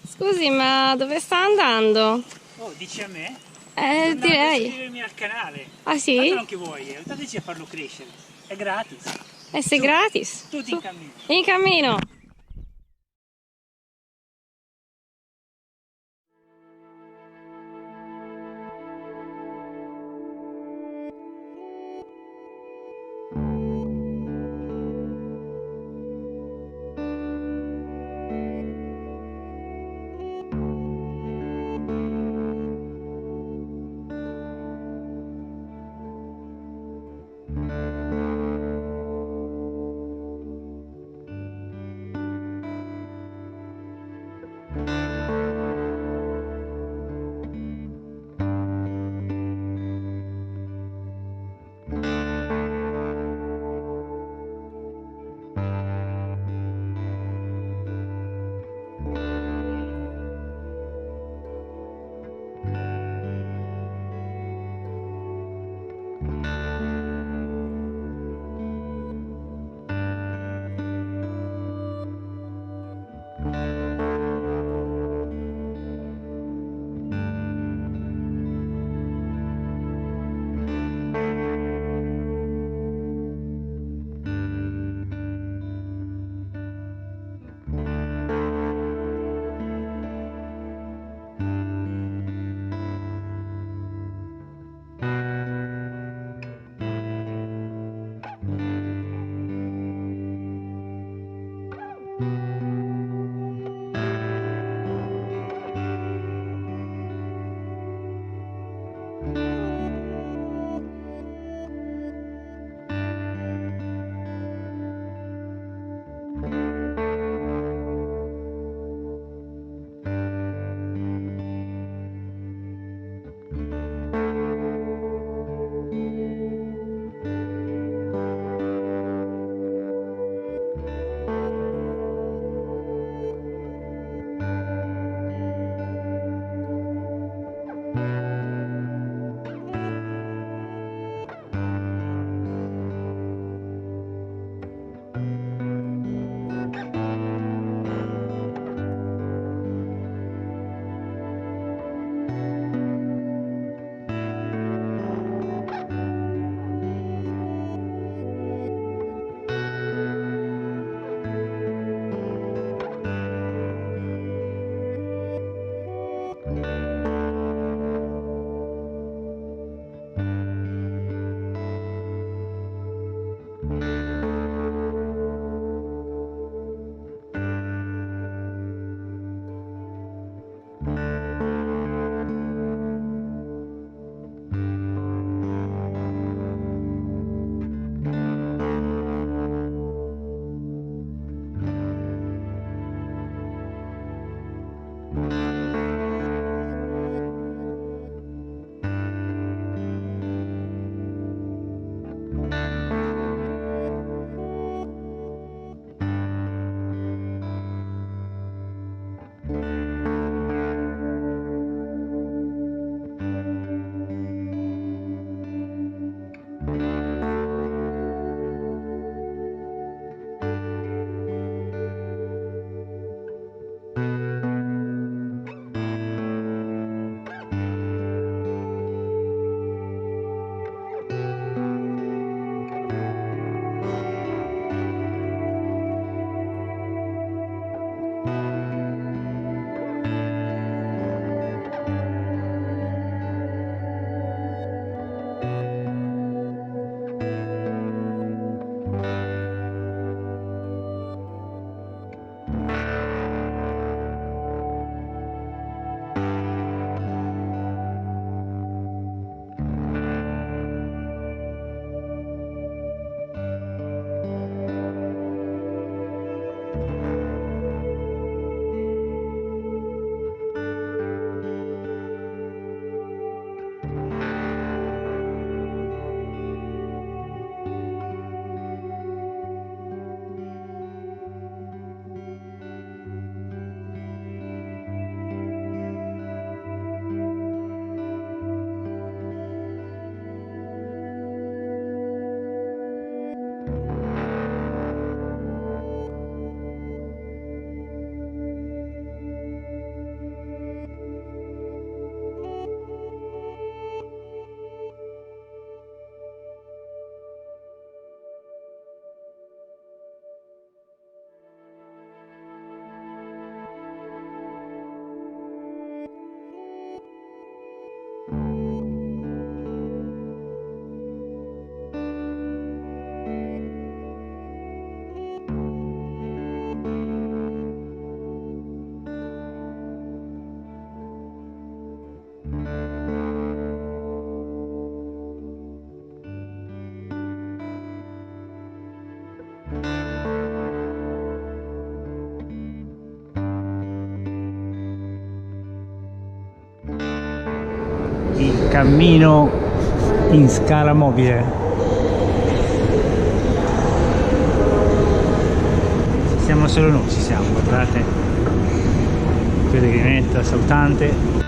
Scusi, ma dove sta andando? Oh, dici a me? Sto andando a Direi. iscrivermi al canale. Ah Tanto sì? non che vuoi, aiutaci a farlo crescere. È gratis. Se Su, gratis. tu ti Su, incammini. in cammino. di cammino in scala mobile. Siamo solo noi, ci siamo, guardate, pellegrinetta saltante.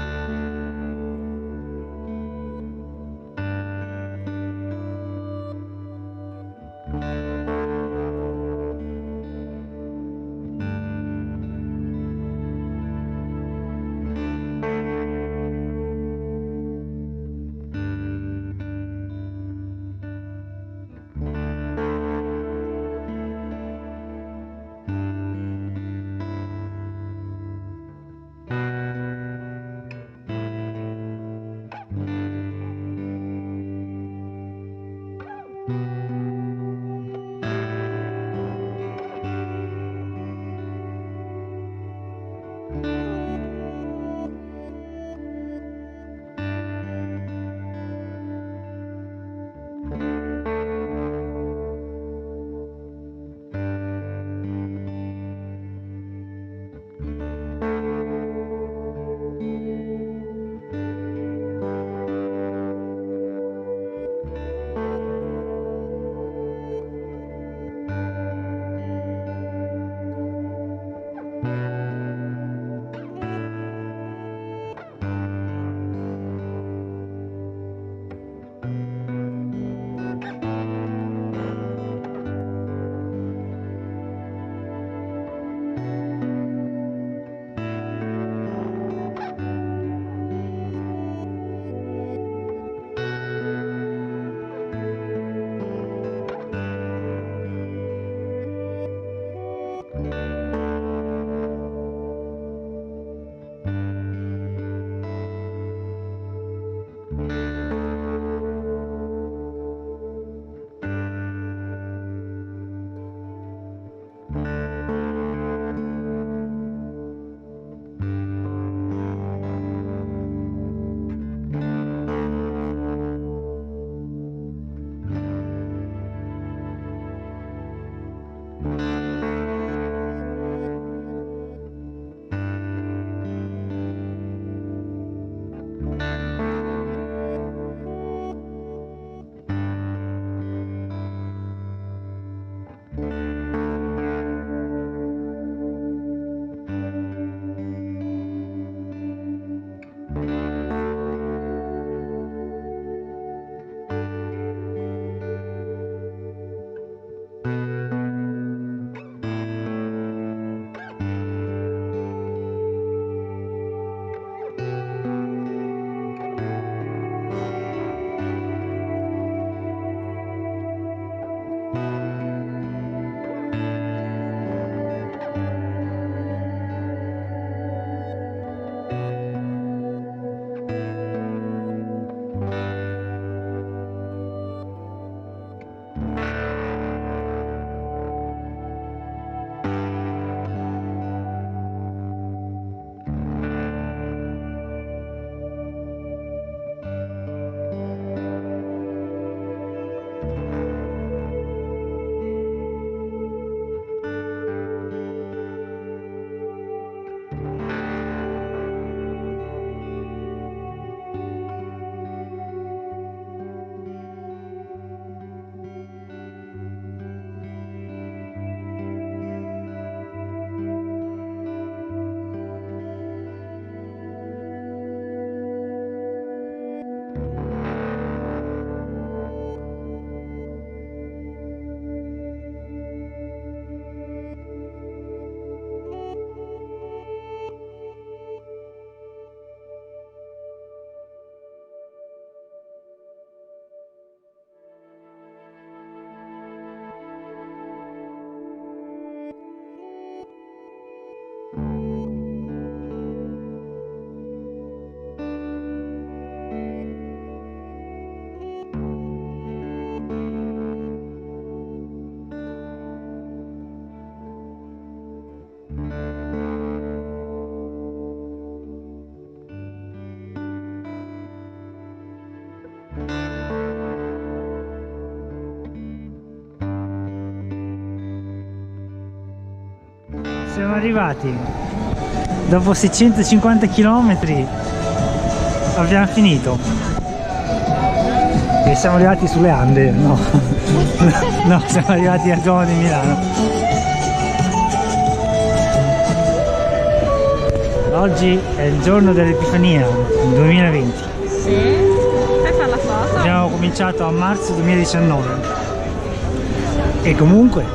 Siamo arrivati dopo 650 km abbiamo finito. E siamo arrivati sulle Ande, no? No, siamo arrivati al Duomo di Milano. Oggi è il giorno dell'Epifania, 2020. Sì. Fai fare la foto. Abbiamo cominciato a marzo 2019. E comunque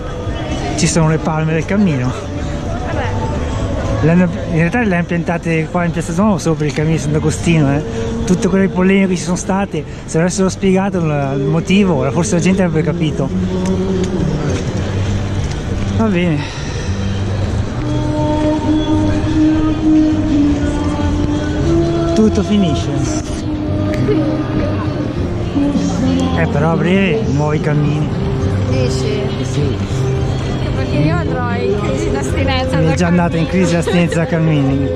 ci sono le palme del cammino. Vabbè. In realtà le hanno piantate qua in Piazza Duomo solo per il cammino di Sant'Agostino, Tutte quelle polemiche che ci sono state, se avessero spiegato il motivo, forse la gente avrebbe capito. Va bene. Tutto finisce. Però a breve nuovi cammini. Dici? Sì. Perché io andrò in crisi d'astinenza. È già andata in crisi d'astinenza da cammini.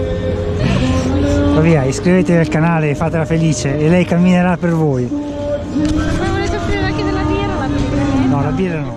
Ma via, iscrivetevi al canale, fatela felice e lei camminerà per voi. Ma volete offrire anche della birra? No, la birra no.